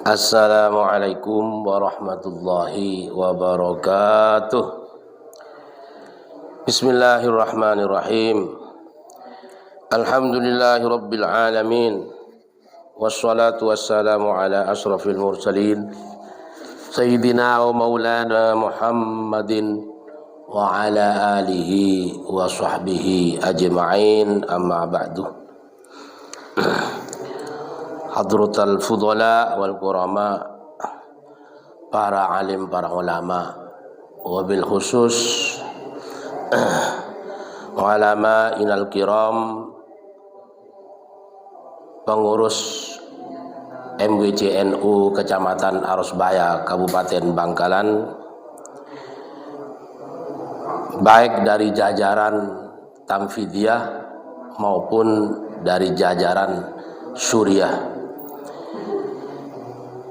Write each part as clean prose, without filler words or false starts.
Assalamualaikum warahmatullahi wabarakatuh. Bismillahirrahmanirrahim. Alhamdulillahi rabbil alamin. Wassalatu wassalamu ala asrafil mursalin Sayyidina wa maulana Muhammadin wa ala alihi wa sahbihi ajma'in, amma ba'du. Hadratul fudala wal kurama, para alim, para ulama, wabil khusus ulama inal kiram, pengurus MWCNU Kecamatan Arosbaya, Kabupaten Bangkalan, baik dari jajaran Tamfidiyah maupun dari jajaran Suriah.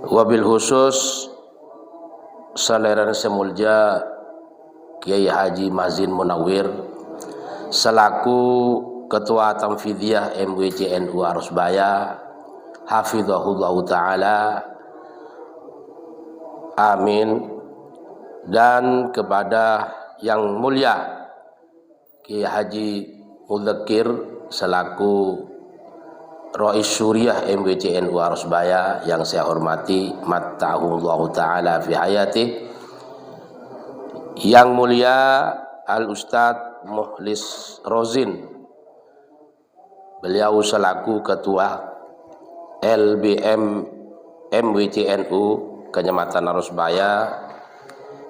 Wabil khusus Saleran Semulja Kiai Haji Mazin Munawir selaku Ketua Tamfidiyah MWCNU Arosbaya, hafizahullahu ta'ala, amin. Dan kepada yang mulia Kiai Haji Mudzakir selaku Rais Suriah MWCNU Arosbaya yang saya hormati, matta'ahullahu ta'ala fi hayati. Yang mulia Al-Ustadz Mukhlis Rozin, beliau selaku Ketua LBM MWCNU Kecamatan Arosbaya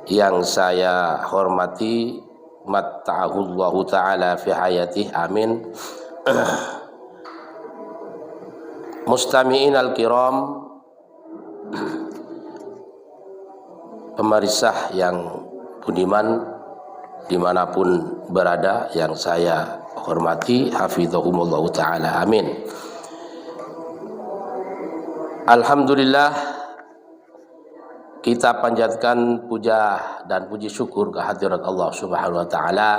yang saya hormati, matta'ahullahu ta'ala fi hayati, amin. Mustami'in al-kiram, pemirsa yang budiman dimanapun berada yang saya hormati, hafizahumullahu ta'ala, amin. Alhamdulillah, kita panjatkan puja dan puji syukur kehadirat Allah Subhanahu wa ta'ala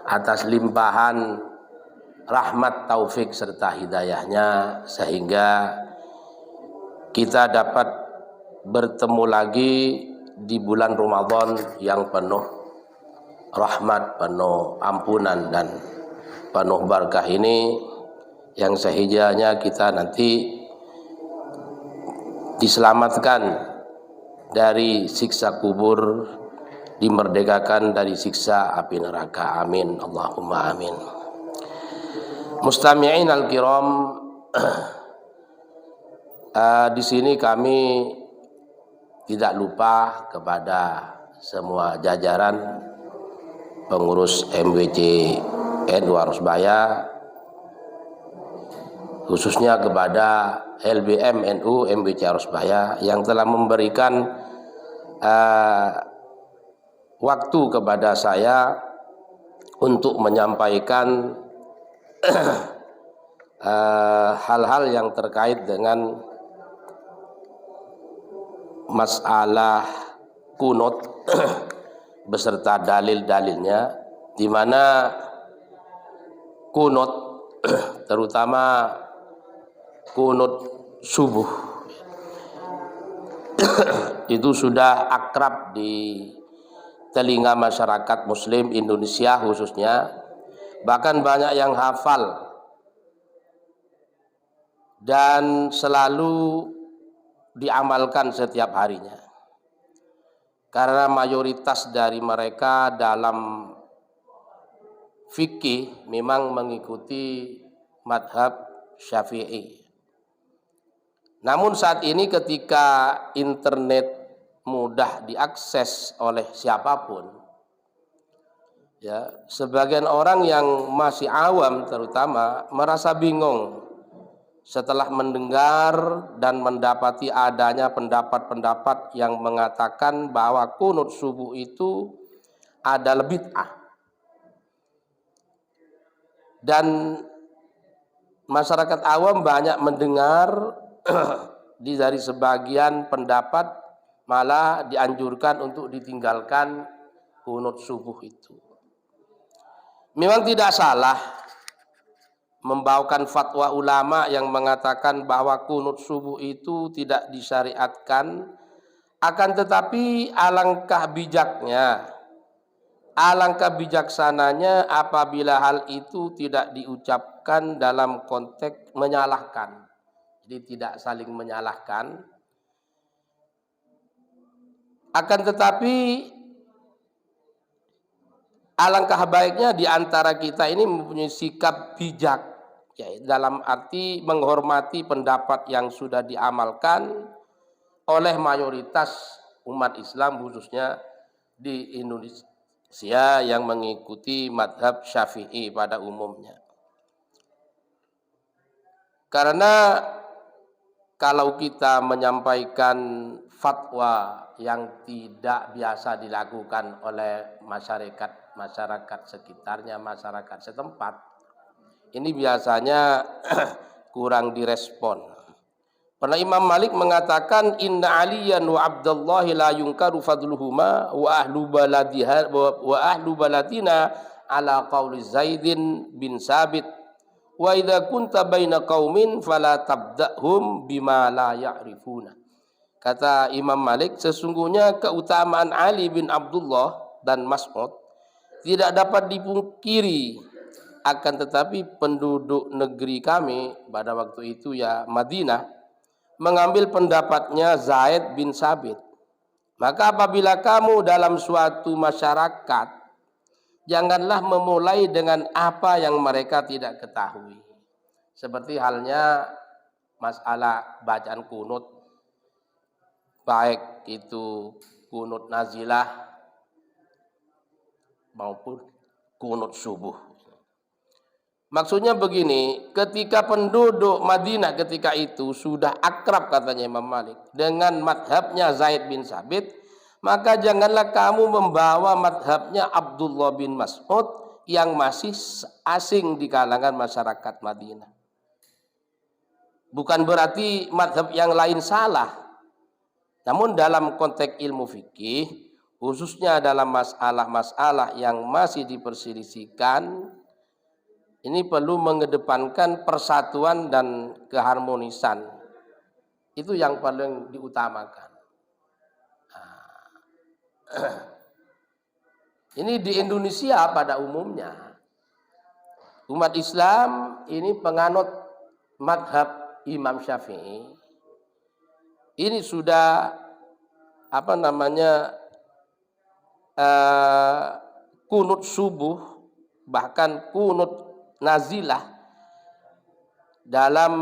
atas limpahan rahmat, taufik serta hidayahnya, sehingga kita dapat bertemu lagi di bulan Ramadan yang penuh rahmat, penuh ampunan dan penuh barakah ini, yang sehingga kita nanti diselamatkan dari siksa kubur, dimerdekakan dari siksa api neraka, amin, Allahumma amin. Mustami'in al-kiram, di sini kami tidak lupa kepada semua jajaran pengurus MWCNU Arosbaya, khususnya kepada LBM NU MWC Arosbaya yang telah memberikan waktu kepada saya untuk menyampaikan hal-hal yang terkait dengan masalah kunut beserta dalil-dalilnya, di mana kunut terutama kunut subuh itu sudah akrab di telinga masyarakat muslim Indonesia khususnya. Bahkan banyak yang hafal dan selalu diamalkan setiap harinya, karena mayoritas dari mereka dalam fikih memang mengikuti madhab Syafi'i. Namun saat ini ketika internet mudah diakses oleh siapapun, ya, sebagian orang yang masih awam terutama merasa bingung setelah mendengar dan mendapati adanya pendapat-pendapat yang mengatakan bahwa kunut subuh itu adalah bid'ah. Dan masyarakat awam banyak mendengar dari sebagian pendapat malah dianjurkan untuk ditinggalkan kunut subuh itu. Memang tidak salah membawakan fatwa ulama yang mengatakan bahwa kunut subuh itu tidak disyariatkan, akan tetapi alangkah bijaksananya apabila hal itu tidak diucapkan dalam konteks menyalahkan. Jadi tidak saling menyalahkan. Akan tetapi alangkah baiknya di antara kita ini mempunyai sikap bijak, ya, dalam arti menghormati pendapat yang sudah diamalkan oleh mayoritas umat Islam, khususnya di Indonesia yang mengikuti madhab Syafi'i pada umumnya. Karena kalau kita menyampaikan fatwa yang tidak biasa dilakukan oleh masyarakat sekitarnya, masyarakat setempat, ini biasanya kurang direspon. Karena Imam Malik mengatakan inna aliyan wa abdallahi la yunkaru fadluhuma wa ahlu baladina ala qauli Zaidin bin Sabit wa idza kunta baina qaumin fala tabda'hum bima la ya'rifuna. Kata Imam Malik, sesungguhnya keutamaan Ali bin Abdullah dan Mas'ud tidak dapat dipungkiri, akan tetapi penduduk negeri kami pada waktu itu, ya Madinah, mengambil pendapatnya Zaid bin Sabit. Maka apabila kamu dalam suatu masyarakat, janganlah memulai dengan apa yang mereka tidak ketahui. Seperti halnya masalah bacaan kunut, baik itu kunut nazilah maupun kunut subuh. Maksudnya begini, ketika penduduk Madinah ketika itu sudah akrab, katanya Imam Malik, dengan madhabnya Zaid bin Sabit, maka janganlah kamu membawa madhabnya Abdullah bin Mas'ud yang masih asing di kalangan masyarakat Madinah. Bukan berarti madhab yang lain salah, namun dalam konteks ilmu fikih, khususnya dalam masalah-masalah yang masih diperselisihkan, ini perlu mengedepankan persatuan dan keharmonisan. Itu yang paling diutamakan. Ini di Indonesia pada umumnya, umat Islam ini penganut madhab Imam Syafi'i. Ini sudah kunut subuh, bahkan kunut nazilah dalam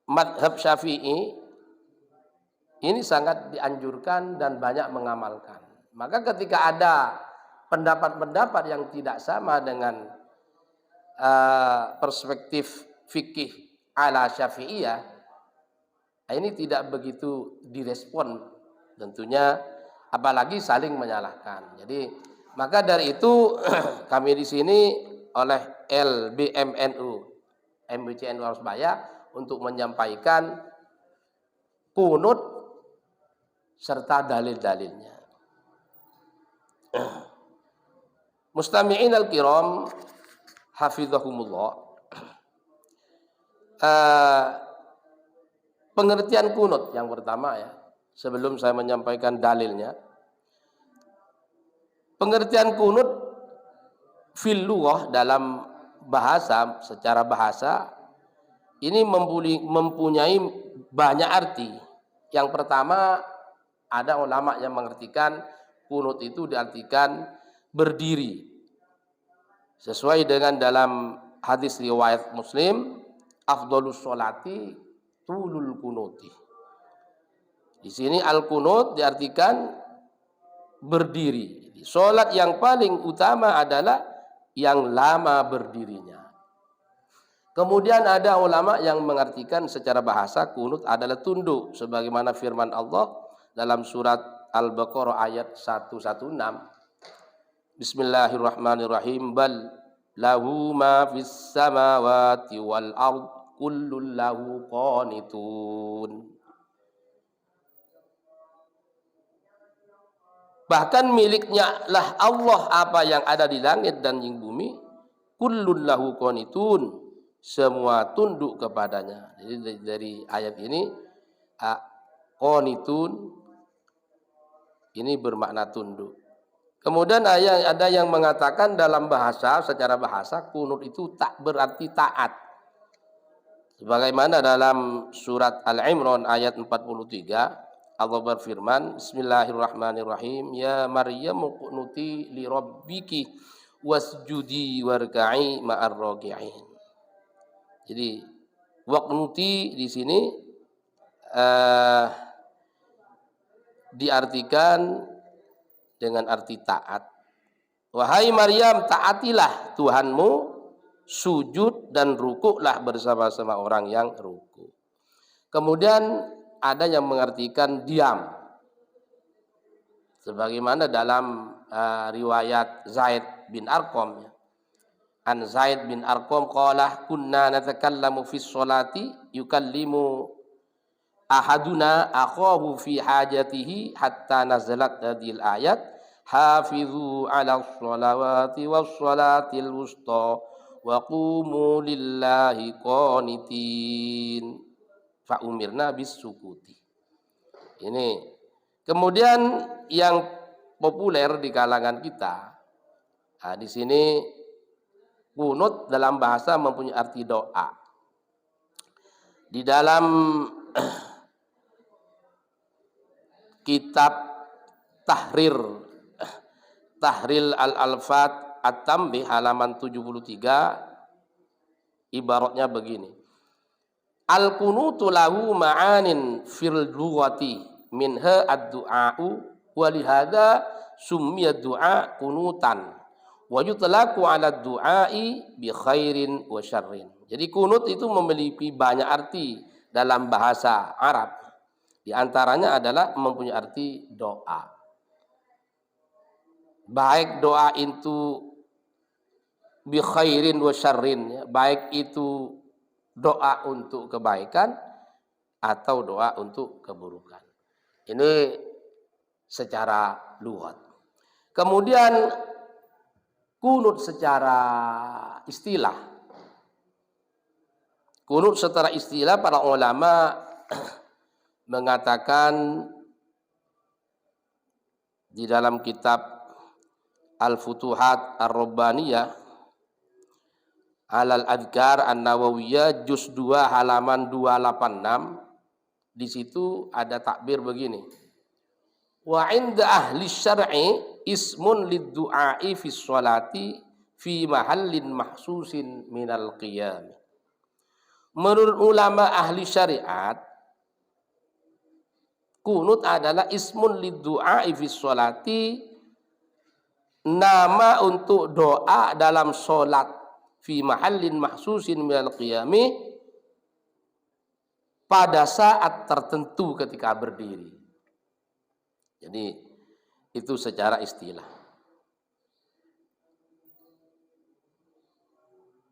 madhab Syafi'i ini sangat dianjurkan dan banyak mengamalkan. Maka ketika ada pendapat-pendapat yang tidak sama dengan perspektif fikih ala Syafi'iyah, ini tidak begitu direspon tentunya, apalagi saling menyalahkan. Jadi maka dari itu kami di sini oleh LBMNU MBCNU Arusbaya untuk menyampaikan kunut serta dalil-dalilnya. Mustami'in al-kiram hafizahumullah. Pengertian kunut yang pertama, ya, sebelum saya menyampaikan dalilnya. Pengertian kunut fil lughah dalam bahasa, secara bahasa ini mempunyai banyak arti. Yang pertama, ada ulama yang mengartikan kunut itu diartikan berdiri. Sesuai dengan dalam hadis riwayat Muslim, afdhalus sholati tulul kunuti. Di sini al-kunut diartikan berdiri. Salat yang paling utama adalah yang lama berdirinya. Kemudian ada ulama yang mengartikan secara bahasa kunut adalah tunduk, sebagaimana firman Allah dalam surat Al-Baqarah ayat 116. Bismillahirrahmanirrahim. Bal lahu ma fis samawati wal ard kullun lahu qanitun. Bahkan miliknya lah Allah apa yang ada di langit dan di bumi, kullun lahu qanitun, semua tunduk kepadanya. Jadi dari ayat ini qanitun ini bermakna tunduk. Kemudian ada yang mengatakan secara bahasa kunut itu tak berarti taat. Sebagaimana dalam surat Al-Imran ayat 43, Allah berfirman, Bismillahirrahmanirrahim, Ya Maryam qunuti li rabbiki wasjudi warka'i ma'ar raki'in. Jadi waqnuti di sini diartikan dengan arti taat. Wahai Maryam, taatilah Tuhanmu, sujud dan rukuklah bersama-sama orang yang rukuk. Kemudian ada yang mengartikan diam. Sebagaimana dalam riwayat Zaid bin Arqam. An Zaid bin Arqam qala kunna natakallamu fi sholati yukallimu ahaduna akhahu fi hajatihi hatta nazalat hadhil ayat hafizu 'ala sholawati was sholatil wusta wa qumu lillahi qanitin fa umirna bis sukuti. Ini kemudian yang populer di kalangan kita. Nah, di sini kunut dalam bahasa mempunyai arti doa. Di dalam kitab Tahril al-Alfat At-Tambih halaman 73 ibaratnya begini. Al-kunutu lahu ma'anin fil lughati minha ad-du'a'u wa lihada summiya du'a kunutan wa yutlaqu 'ala du'ai bi khairin wa syarrin. Jadi kunut itu memiliki banyak arti dalam bahasa Arab. Di antaranya adalah mempunyai arti doa. Baik doa itu bi khairin wa syarrin, ya. Baik itu doa untuk kebaikan atau doa untuk keburukan. Ini secara lughat. Kemudian kunut secara istilah. Kunut secara istilah para ulama mengatakan di dalam kitab Al-Futuhat Ar-Rabbaniyah Alal Adhkar An-Nawawiyah juz 2 halaman 286, di situ ada takbir begini. Wa 'inda ahli syar'i ismun lid-du'a'i fi sholati fi mahallin mahsusin minal qiyam. Menurut ulama ahli syariat, kunut adalah ismun lid-du'a'i fi sholati, nama untuk doa dalam sholat, fi mahallin mahsusin minal qiyami, pada saat tertentu ketika berdiri. Jadi itu secara istilah.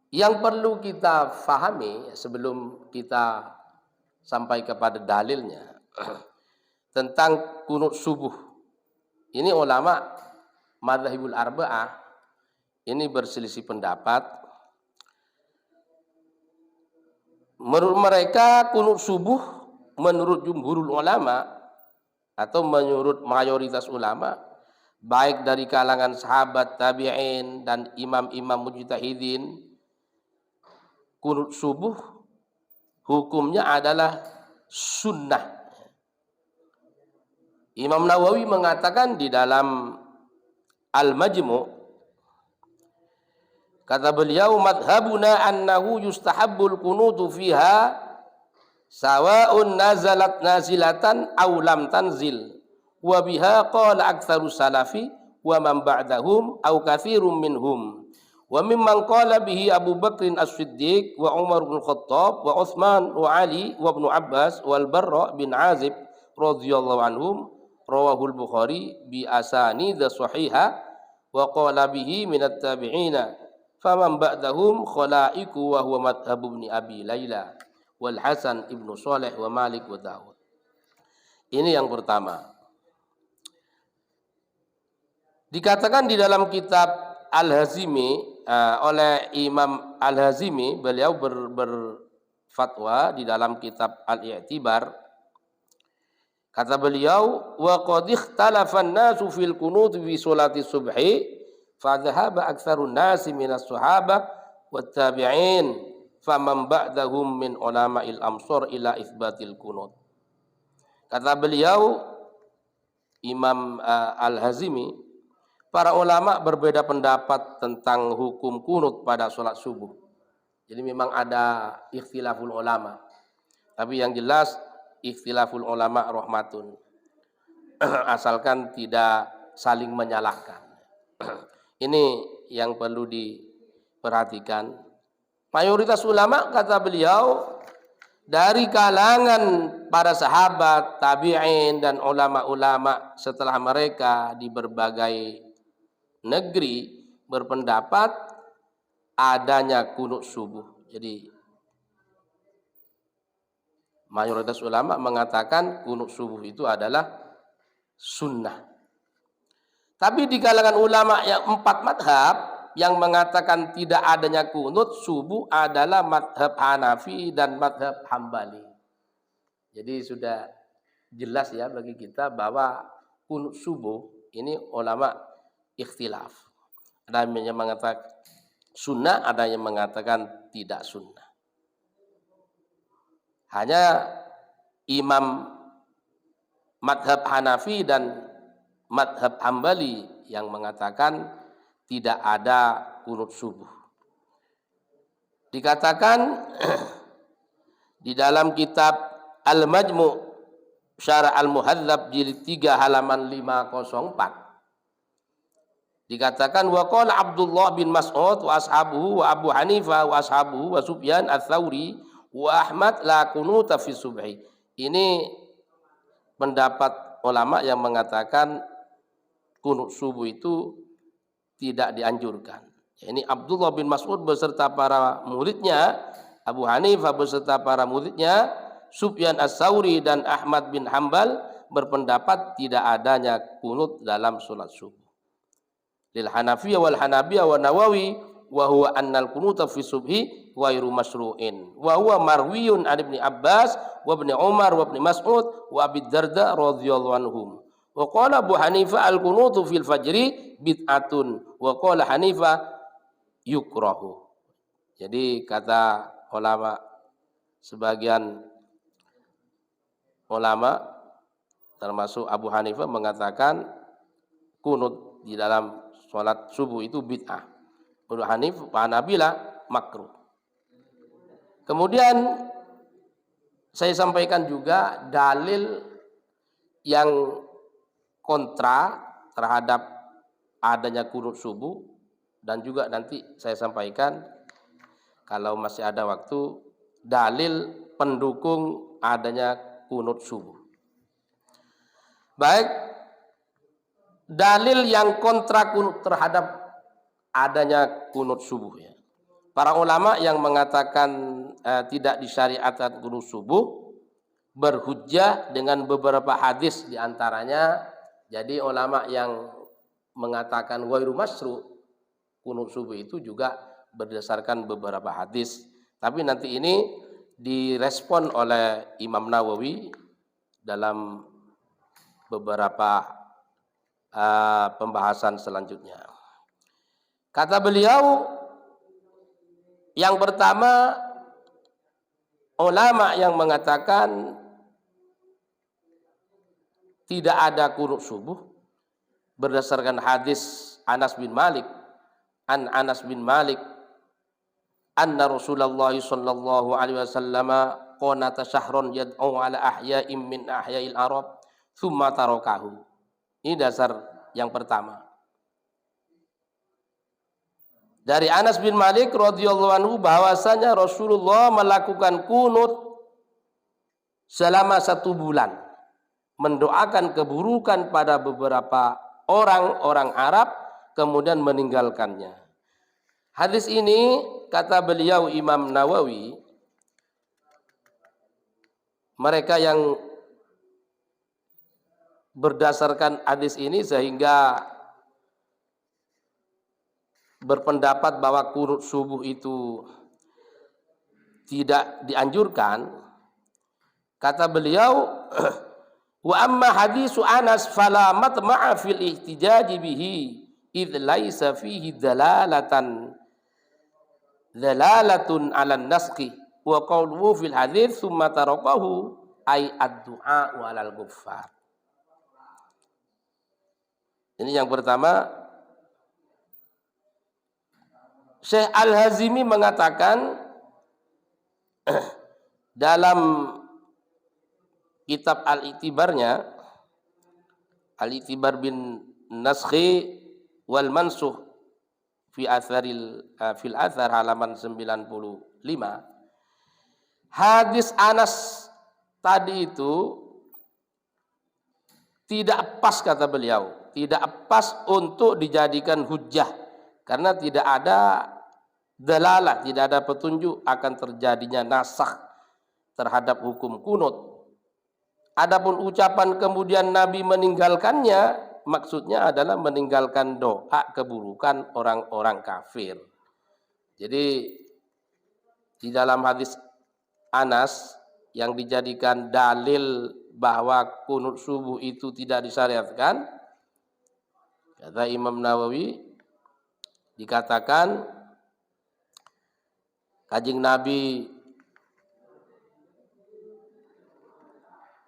Yang perlu kita fahami sebelum kita sampai kepada dalilnya tentang kunut subuh. Ini ulama Madzhabul Arba'ah ini berselisih pendapat. Menurut mereka kunut subuh menurut jumhurul ulama atau menurut mayoritas ulama baik dari kalangan sahabat tabi'in dan imam-imam mujtahidin, kunut subuh hukumnya adalah sunnah. Imam Nawawi mengatakan di dalam Al-Majmu', kata beliau, madhabuna annahu yustahabbul kunutu fiha sawa'un nazalat nazilatan aw lam tanzil wa biha qala aktsaru salafi wa man ba'dahum aw katsirum minhum wa mimman qala bihi Abu Bakrin As-Siddiq wa Umar bin Khattab wa Utsman wa Ali wa Ibnu Abbas wal Barra bin Azib radhiyallahu anhum, rawahul Bukhari bi asanid sahihah wa qala bihi minat tabi'ina faman ba'dahum khalaiku wa huwa madhhab ibn Abi Laila wal Hasan ibnu Shalih wa Malik wa Daud. Ini yang pertama. Dikatakan di dalam kitab Al-Hazimi oleh Imam Al-Hazimi, beliau berfatwa di dalam kitab Al-I'tibar. Kata beliau, wa qad ikhtalafa an-nasu fil qunut fi sholati subhi fa dhahaba aktsarun nasi minas sahabah wat tabi'in faman ba'dahum min ulama'il amsar ila itsbatil qunut. Kata beliau Imam Al-Hazimi, para ulama berbeda pendapat tentang hukum kunut pada sholat subuh. Jadi memang ada ikhtilaful ulama. Tapi yang jelas ikhtilaful ulama rahmatun. Asalkan tidak saling menyalahkan. Ini yang perlu diperhatikan. Mayoritas ulama, kata beliau, dari kalangan para sahabat, tabi'in dan ulama-ulama setelah mereka di berbagai negeri berpendapat adanya kunut subuh. Jadi mayoritas ulama mengatakan kunut subuh itu adalah sunnah. Tapi di kalangan ulama yang 4 madhab yang mengatakan tidak adanya kunut subuh adalah madhab Hanafi dan madhab Hambali. Jadi sudah jelas ya bagi kita bahwa kunut subuh ini ulama ikhtilaf. Ada yang mengatakan sunnah, ada yang mengatakan tidak sunnah. Hanya Imam madhab Hanafi dan madhab Hambali yang mengatakan tidak ada kunut subuh. Dikatakan di dalam kitab Al-Majmu' Syarah Al-Muhadzab jilid 3 halaman 504. Dikatakan wa qala Abdullah bin Mas'ud wa ashabuhu wa Abu Hanifah wa ashabuhu wa Sufyan ats-Tsauri wa Ahmad la kunuta fi subhi. Ini pendapat ulama yang mengatakan kunut subuh itu tidak dianjurkan. Ini Abdullah bin Mas'ud beserta para muridnya, Abu Hanifah beserta para muridnya, Sufyan ats-Tsauri dan Ahmad bin Hambal berpendapat tidak adanya kunut dalam salat subuh. Lil Hanafiyah wal Hanabiyah wa Nawawi wa huwa annal kunuta fi subhi ghairu masyru'in wa huwa marwiyun an Ibnu Abbas wa Ibnu Umar wa Ibnu Mas'ud wa Abi Darda radhiyallahu anhum. Wa qala Abu Hanifah al-kunutu fil fajri bid'atun wa qala Hanifah yukrahu. Jadi kata ulama, sebagian ulama termasuk Abu Hanifah mengatakan kunut di dalam sholat subuh itu bid'ah. Abu Hanifah, Hanabilah makruh. Kemudian saya sampaikan juga dalil yang kontra terhadap adanya kunut subuh, dan juga nanti saya sampaikan kalau masih ada waktu dalil pendukung adanya kunut subuh. Baik, dalil yang kontra kunut terhadap adanya kunut subuh ya. Para ulama yang mengatakan tidak disyariatkan kunut subuh berhujjah dengan beberapa hadis di antaranya. Jadi ulama yang mengatakan ghairu masyru' kunut subuh itu juga berdasarkan beberapa hadis. Tapi nanti ini direspon oleh Imam Nawawi dalam beberapa pembahasan selanjutnya. Kata beliau, yang pertama, ulama yang mengatakan tidak ada kunut subuh berdasarkan hadis Anas bin Malik, Anas bin Malik anna Rasulullah sallallahu alaihi wasallam qanata syahron yad'u ala ahya'im min ahya'il Arab thumma tarakahu. Ini dasar yang pertama. Dari Anas bin Malik radhiyallahu anhu bahwasanya Rasulullah melakukan kunut selama 1 bulan, mendoakan keburukan pada beberapa orang Arab kemudian meninggalkannya. Hadis ini kata beliau Imam Nawawi, mereka yang berdasarkan hadis ini sehingga berpendapat bahwa kunut subuh itu tidak dianjurkan, kata beliau, wa amma hadisu Anas fala matma'a fil ihtijaj bihi id laisa fihi dalalatun 'ala an-nasqi wa qawluhu fil hadits tsumma tarakahu ay ad-du'a 'alal ghuffar. Ini yang pertama. Syekh Al-Hazimi mengatakan dalam kitab Al-I'tibarnya, Al-I'tibar bin Naskhi wal Mansukh fil athar halaman 95, hadis Anas tadi itu tidak pas, kata beliau, tidak pas untuk dijadikan hujjah karena tidak ada dalalah, tidak ada petunjuk akan terjadinya nasakh terhadap hukum kunut. Adapun ucapan kemudian Nabi meninggalkannya, maksudnya adalah meninggalkan doa keburukan orang-orang kafir. Jadi di dalam hadis Anas yang dijadikan dalil bahwa kunut subuh itu tidak disyariatkan, kata Imam Nawawi, dikatakan Kanjeng Nabi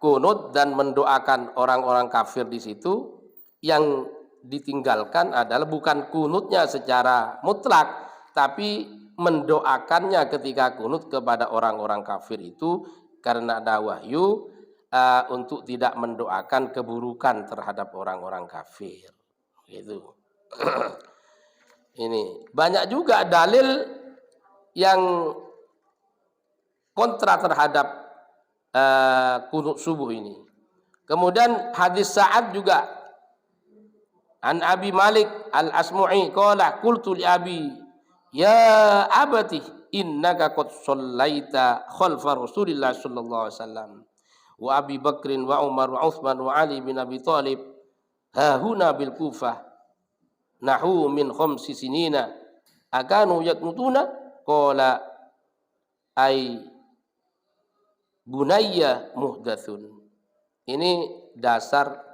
kunut dan mendoakan orang-orang kafir di situ. Yang ditinggalkan adalah bukan kunutnya secara mutlak, tapi mendoakannya ketika kunut kepada orang-orang kafir itu karena ada wahyu untuk tidak mendoakan keburukan terhadap orang-orang kafir. Gitu. Ini banyak juga dalil yang kontra terhadap kunut subuh ini. Kemudian hadis Sa'ad juga, an Abi Malik Al-Asmu'i qala qultu li Abi ya abati innaka qad shallaita khalfa Rasulillah sallallahu alaihi wasallam wa Abi Bakrin wa Umar wa Utsman wa Ali bin Abi Thalib ha huna bil Kufah nahu min khamsi sinina akanu yaknutuna qala ay bunayya muhdatsun. Ini dasar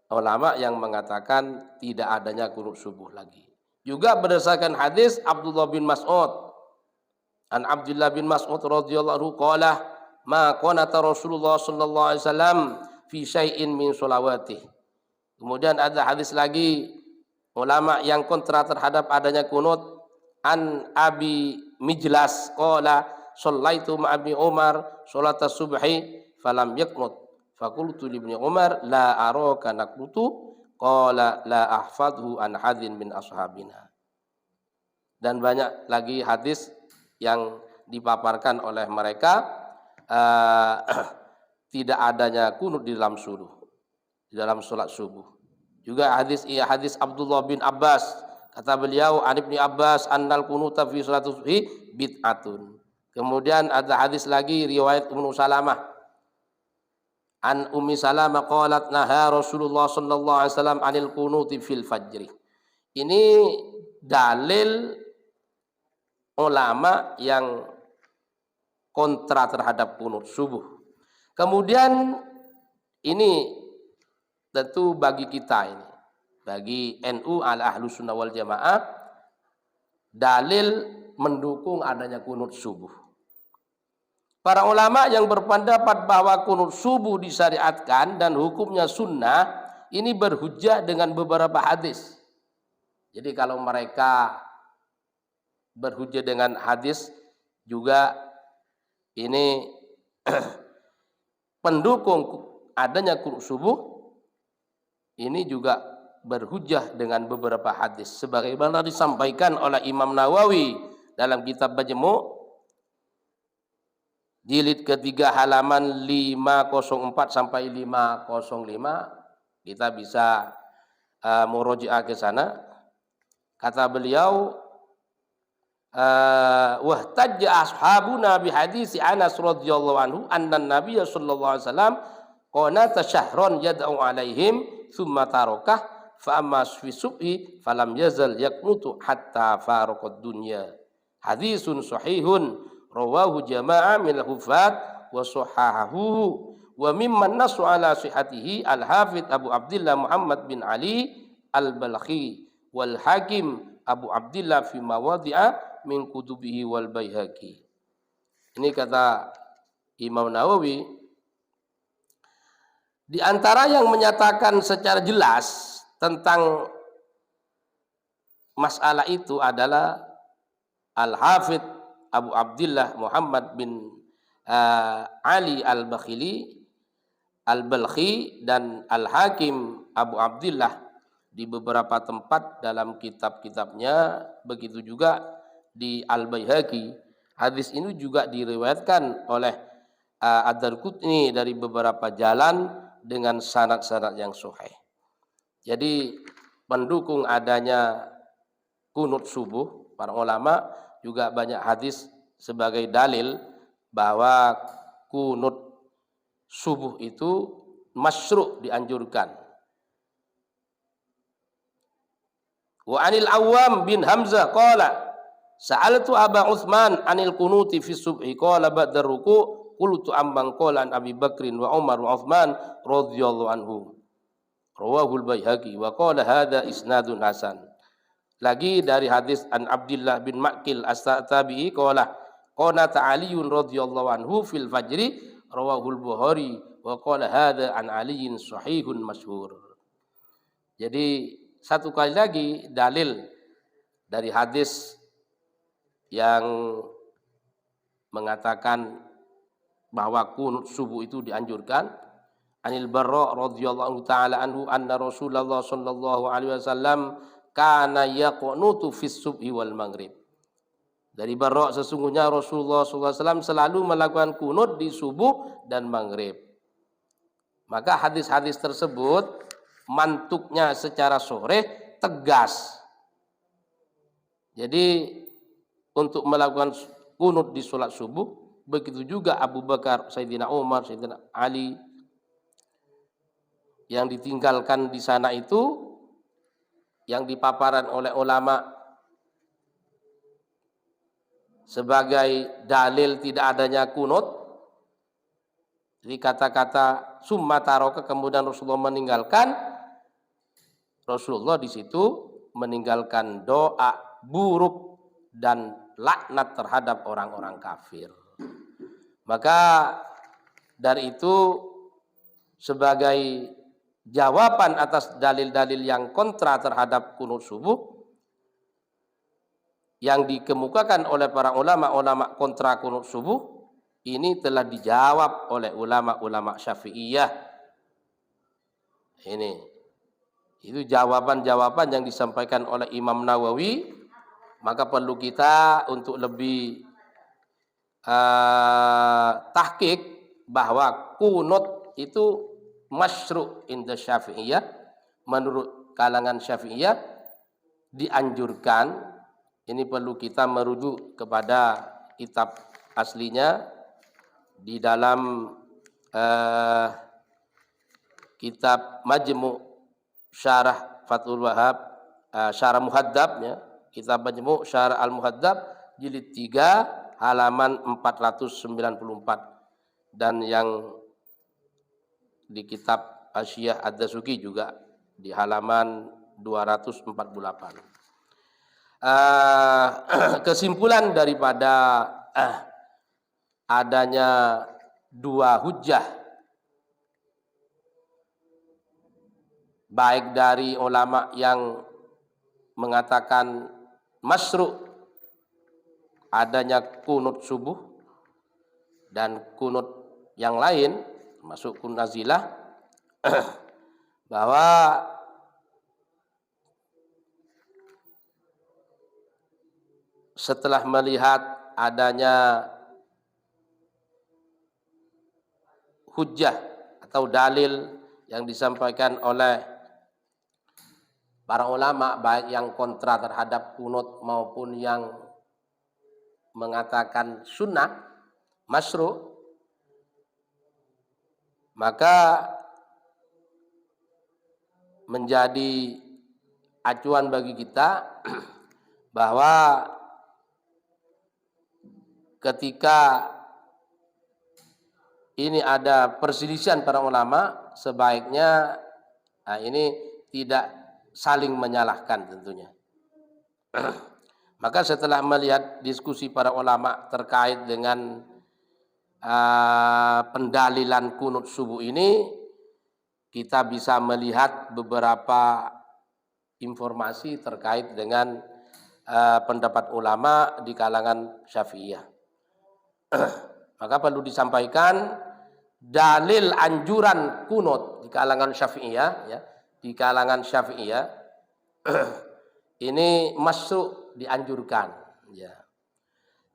ulama yang mengatakan tidak adanya kunut subuh lagi. Juga berdasarkan hadis Abdullah bin Mas'ud, an Abdullah bin Mas'ud radhiyallahu anhu qala ma qanata Rasulullah sallallahu alaihi wasallam fi syai'in min sholawatih. Kemudian ada hadis lagi ulama yang kontra terhadap adanya kunut, an Abi Mijlas qala shallaitu ma Ibni Umar sholat subhi falam yaknut faqultu li Ibni Umar la araka naqnutu qala la ahfadhu an hadin min ashabina. Dan banyak lagi hadis yang dipaparkan oleh mereka tidak adanya kunut di dalam subuh, di dalam sholat subuh. Juga hadis Abdullah bin Abbas, kata beliau an Ibni Abbas annal kunuta fi sholat subhi bid'atun. Kemudian ada hadis lagi riwayat Ummu Salamah an Ummi Salamah qalat naha Rasulullah sallallahu alaihi wasallam anil kunuti fil fajri. Ini dalil ulama yang kontra terhadap kunut subuh. Kemudian ini tentu bagi kita ini, bagi NU Ahlus Sunnah wal Jamaah, dalil mendukung adanya kunut subuh. Para ulama yang berpendapat bahwa kunut subuh disyariatkan dan hukumnya sunnah, ini berhujjah dengan beberapa hadis. Jadi kalau mereka berhujjah dengan hadis juga ini pendukung adanya kunut subuh, ini juga berhujjah dengan beberapa hadis sebagaimana disampaikan oleh Imam Nawawi dalam kitab Majmu' jilid ketiga halaman 504 sampai 505. Kita bisa murojaah ke sana. Kata beliau, wahtajja ashabuna bi hadis Anas radhiyallahu anhu anna Nabiy sallallahu alaihi wasallam qanata syahran yad'u alaihim thumma tarakah fa amma fi subhi falam yazal yaqnutu hatta faraqad dunya. Hadisun sahihun rawahu jama'ah min al-hufat wa sahahahu wa mimman nasu ala sihhatihi al-hafidz Abu Abdullah Muhammad bin Ali al-Balkhi wal Hakim Abu Abdullah fi mawadhi'a min kutubihi wal Baihaqi. Ini kata Imam Nawawi. Di antara yang menyatakan secara jelas tentang masalah itu adalah Al-Hafidz Abu Abdullah Muhammad bin Ali Al-Balkhi dan Al-Hakim Abu Abdullah di beberapa tempat dalam kitab-kitabnya, begitu juga di Al-Baihaqi. Hadis ini juga diriwayatkan oleh Ad-Darqutni dari beberapa jalan dengan sanad-sanad yang sahih. Jadi pendukung adanya kunut subuh, para ulama juga banyak hadis sebagai dalil bahwa kunut subuh itu masyru' dianjurkan. Wa anil Awwam bin Hamzah qala sa'altu Aba Utsman anil kunuti fi subhi qala ba'da ruku' qultu amman qala an Abi Bakrin wa Umar wa Utsman radhiyallahu anhum. Rawahul Baihaqi wa qala hadza isnadun hasan. Lagi dari hadis an Abdullah bin Ma'qil as-Tabi'i qala qanata Aliun radhiyallahu anhu fil fajri rawahul Bukhari wa qala hadza an Aliin sahihun masyhur. Jadi satu kali lagi dalil dari hadis yang mengatakan bahwa kunut subuh itu dianjurkan. Anil Barra radhiyallahu taala anhu anna Rasulullah sallallahu alaihi wasallam kana yaqunutu fis subhi wal maghrib. Dari Barra, sesungguhnya Rasulullah sallallahu alaihi wasallam selalu melakukan kunut di subuh dan maghrib. Maka hadis-hadis tersebut mantuknya secara sore tegas. Jadi untuk melakukan kunut di sholat subuh, begitu juga Abu Bakar, Sayyidina Umar, Sayyidina Ali. Yang ditinggalkan di sana itu yang dipaparan oleh ulama sebagai dalil tidak adanya kunut. Jadi kata-kata summa taroka kemudian Rasulullah meninggalkan, Rasulullah di situ meninggalkan doa buruk dan laknat terhadap orang-orang kafir. Maka dari itu sebagai jawaban atas dalil-dalil yang kontra terhadap kunut subuh yang dikemukakan oleh para ulama kontra kunut subuh, ini telah dijawab oleh ulama-ulama Syafi'iyah. Itu jawaban-jawaban yang disampaikan oleh Imam Nawawi. Maka perlu kita untuk lebih tahqiq bahwa kunut itu masyru' inda Syafi'iyah, menurut kalangan Syafi'iyah dianjurkan. Ini perlu kita merujuk kepada kitab aslinya di dalam kitab Majmu' Syarah Fathul Wahhab, Syarah Muhaddab ya, kitab Majmu' Syarah Al-Muhaddab jilid 3 halaman 494, dan yang di kitab Asyiyah Ad-Dasuki juga di halaman 248. Kesimpulan daripada adanya dua hujjah baik dari ulama yang mengatakan masyru' adanya kunut subuh dan kunut yang lain masuk kunut nazilah bahwa setelah melihat adanya hujjah atau dalil yang disampaikan oleh para ulama baik yang kontra terhadap kunut maupun yang mengatakan sunnah masyru', maka menjadi acuan bagi kita bahwa ketika ini ada perselisihan para ulama, sebaiknya ini tidak saling menyalahkan tentunya. Maka setelah melihat diskusi para ulama terkait dengan pendalilan kunut subuh ini, kita bisa melihat beberapa informasi terkait dengan pendapat ulama di kalangan Syafi'iyah. Maka perlu disampaikan dalil anjuran kunut di kalangan Syafi'iyah, ya, di kalangan Syafi'iyah ini masuk dianjurkan, ya.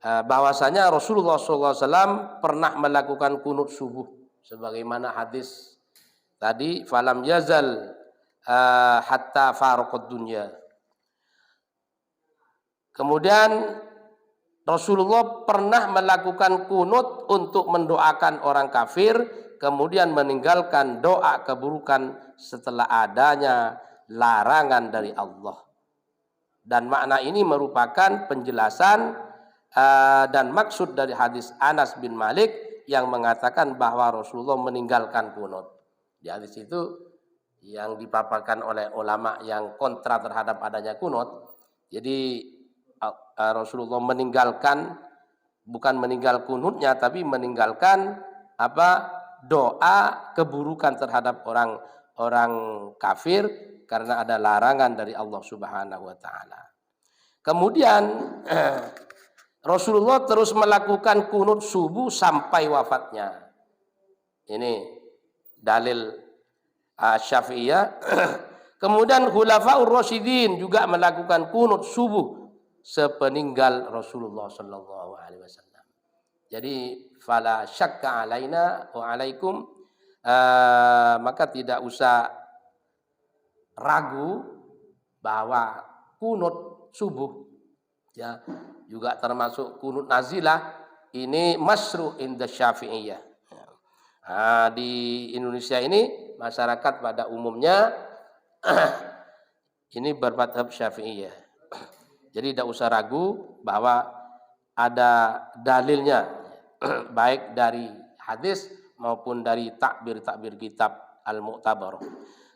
Bahwasanya Rasulullah SAW pernah melakukan kunut subuh sebagaimana hadis tadi, falam yazal hatta faraqad dunya. Kemudian Rasulullah pernah melakukan kunut untuk mendoakan orang kafir, kemudian meninggalkan doa keburukan setelah adanya larangan dari Allah. Dan makna ini merupakan penjelasan dan maksud dari hadis Anas bin Malik yang mengatakan bahwa Rasulullah meninggalkan kunut. Di hadis itu yang dipaparkan oleh ulama yang kontra terhadap adanya kunut. Jadi Rasulullah meninggalkan, bukan meninggal kunutnya, tapi meninggalkan doa keburukan terhadap orang kafir karena ada larangan dari Allah Subhanahu wa taala. Kemudian Rasulullah terus melakukan kunut subuh sampai wafatnya. Ini dalil Syafi'iyah. Kemudian Khulafaur Rasyidin juga melakukan kunut subuh sepeninggal Rasulullah sallallahu alaihi wasallam. Jadi fala syakka alaina wa alaikum, maka tidak usah ragu bahwa kunut subuh, ya, juga termasuk kunut nazilah, ini masyru' inda Syafi'iyah. Di Indonesia ini masyarakat pada umumnya ini bermadhab Syafi'iyah. Jadi tidak usah ragu bahwa ada dalilnya baik dari hadis maupun dari takbir-takbir kitab Al-Mu'tabar.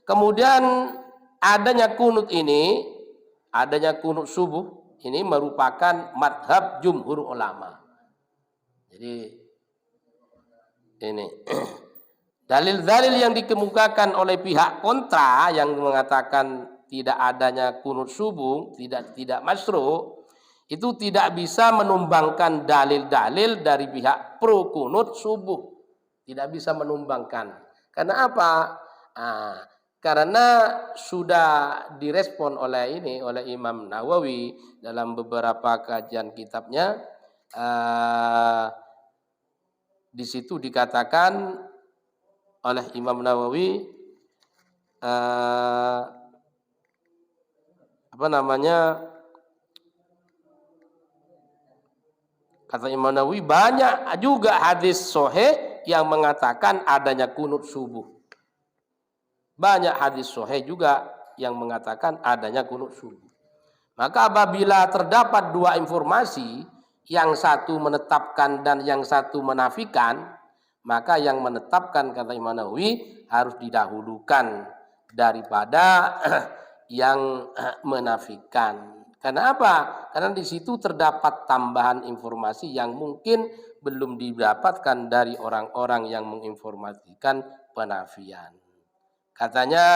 Kemudian adanya kunut subuh ini merupakan madhab jumhur ulama. Jadi ini dalil-dalil yang dikemukakan oleh pihak kontra yang mengatakan tidak adanya kunut subuh, tidak masyru', itu tidak bisa menumbangkan dalil-dalil dari pihak pro kunut subuh. Tidak bisa menumbangkan. Karena apa? Karena sudah direspon oleh Imam Nawawi dalam beberapa kajian kitabnya. Di situ dikatakan oleh Imam Nawawi kata Imam Nawawi banyak juga hadis sahih yang mengatakan adanya kunut subuh. Banyak hadis sahih juga yang mengatakan adanya kunut subuh. Maka apabila terdapat dua informasi, yang satu menetapkan dan yang satu menafikan, maka yang menetapkan kata Imam Nawawi harus didahulukan daripada yang menafikan. Karena apa? Karena di situ terdapat tambahan informasi yang mungkin belum didapatkan dari orang-orang yang menginformasikan penafian. Katanya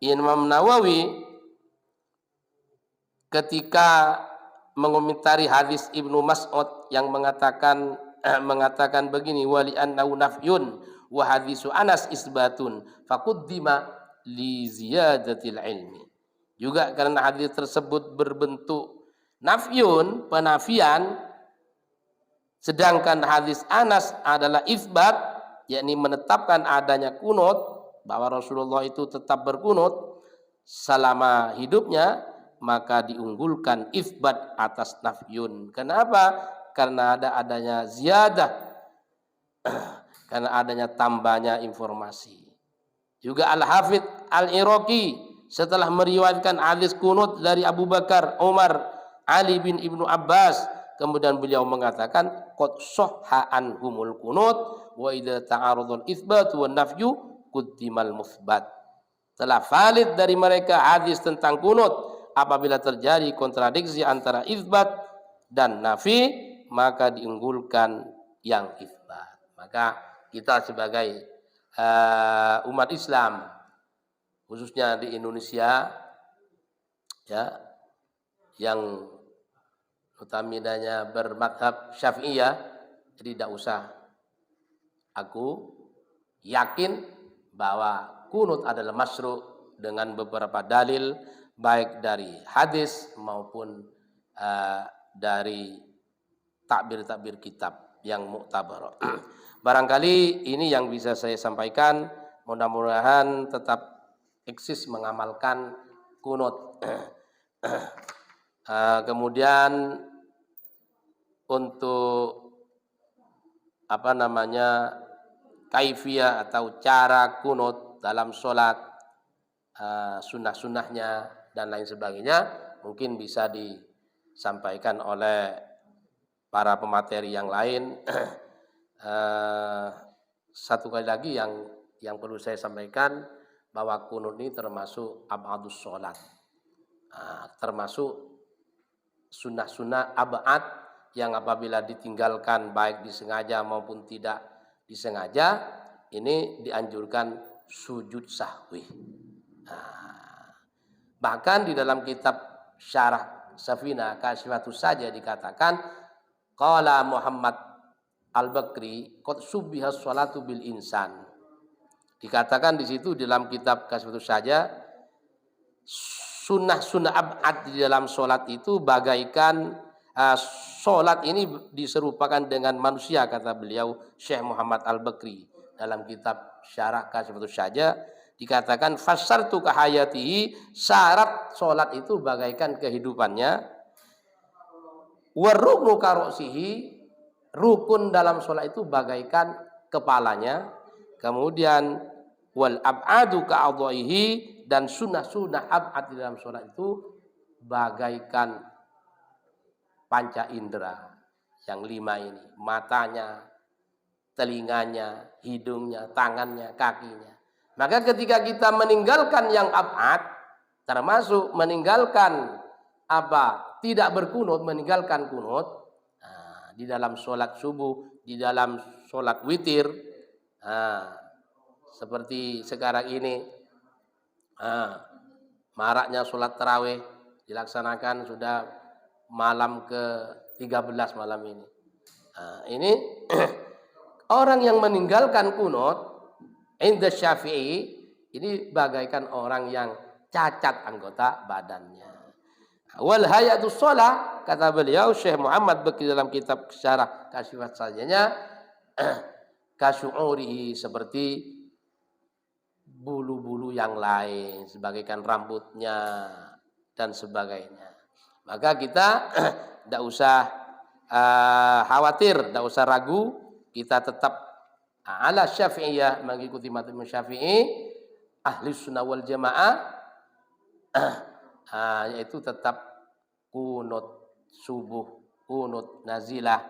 Imam Nawawi ketika mengomentari hadis Ibnu Mas'ud yang mengatakan begini, wali annahu nafyun wa hadisu Anas isbatun faquddima li ziyadatil ilmi. Juga karena hadis tersebut berbentuk nafyun, penafian, sedangkan hadis Anas adalah isbat, yakni menetapkan adanya kunut, bahwa Rasulullah itu tetap berkunut selama hidupnya, maka diunggulkan isbat atas nafyun. Kenapa? Karena adanya ziyadah, karena adanya tambahnya informasi. Juga Al-Hafidh Al-Iraqi setelah meriwayatkan hadis kunut dari Abu Bakar, Umar, Ali bin Ibnu Abbas, kemudian beliau mengatakan qad sahha anhumul kunut wa idza ta'arudul itsbat wan nafyu quddimal mutsbat. Telah valid dari mereka hadis tentang kunut apabila terjadi kontradiksi antara itsbat dan nafi maka diunggulkan yang itsbat. Maka kita sebagai umat Islam khususnya di Indonesia ya yang utamanya bermadhab Syafi'iyah, jadi tidak usah aku yakin bahwa kunut adalah masyru' dengan beberapa dalil baik dari hadis maupun dari takbir-takbir kitab yang muktabar. Barangkali ini yang bisa saya sampaikan, mudah-mudahan tetap eksis mengamalkan kunut. Kemudian untuk kaifiyah atau cara kunut dalam sholat, sunnah-sunnahnya dan lain sebagainya mungkin bisa disampaikan oleh para pemateri yang lain. Satu kali lagi yang perlu saya sampaikan bahwa kunut ini termasuk ab'adus sholat, termasuk sunnah-sunnah ab'ad yang apabila ditinggalkan baik disengaja maupun tidak disengaja ini dianjurkan sujud sahwi. Bahkan di dalam kitab Syarah Safinah Kasyifatus Saja dikatakan qala Muhammad Al-Bakri qad subbiha sholatu bil insan. Dikatakan di situ dalam kitab Kasyifatus Saja sunnah-sunnah ab'ad di dalam sholat itu bagaikan sholat ini diserupakan dengan manusia, kata beliau Syekh Muhammad Al-Bakri dalam kitab Syarah Kasyifatus Saja. Dikatakan fassartu kahayatihi, syarat sholat itu bagaikan kehidupannya, waruknu karosihi, rukun dalam sholat itu bagaikan kepalanya, kemudian wal ab'adu ka'adhaihi, dan sunnah-sunnah ab'ad di dalam sholat itu bagaikan panca indera yang 5 ini, matanya, telinganya, hidungnya, tangannya, kakinya. Maka ketika kita meninggalkan yang ab'ad, termasuk meninggalkan tidak berkunut, meninggalkan kunut di dalam sholat subuh, di dalam sholat witir, seperti sekarang ini maraknya sholat tarawih dilaksanakan sudah malam ke-13 malam ini. Ini orang yang meninggalkan kunut inda Syafi'i ini bagaikan orang yang cacat anggota badannya. Wal hayatus shalah, kata beliau Syekh Muhammad Bakri dalam kitab Syarah Kasyifatus Sajanya, kasyu'urihi, seperti bulu-bulu yang lain, sebagaikan rambutnya dan sebagainya. Maka kita tidak usah khawatir, tidak usah ragu, kita tetap ala Syafi'iyah, mengikuti mazhab Syafi'i, ahli sunnah wal jamaah, yaitu tetap kunut subuh, kunut nazilah.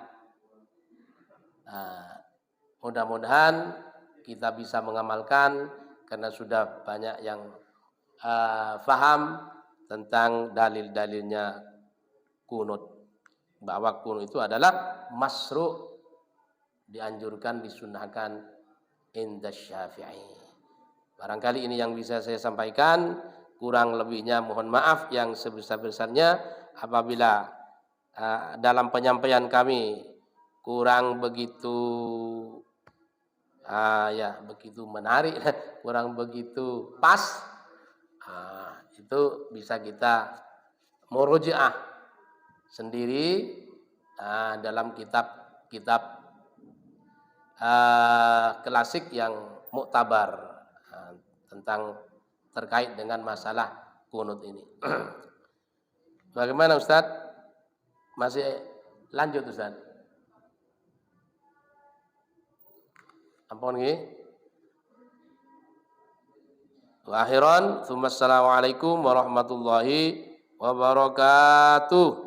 Mudah-mudahan kita bisa mengamalkan karena sudah banyak yang faham tentang dalil-dalilnya kunut, bahwa kunut itu adalah masyru', dianjurkan, disunnahkan inda Syafi'i. Barangkali ini yang bisa saya sampaikan, kurang lebihnya mohon maaf yang sebesar-besarnya apabila dalam penyampaian kami kurang begitu begitu menarik, kurang begitu pas, itu bisa kita murojaah sendiri dalam kitab klasik yang muktabar tentang terkait dengan masalah kunut ini. Bagaimana Ustaz? Masih lanjut Ustaz? Ampun nggih. Wa akhiran, assalamualaikum warahmatullahi wabarakatuh.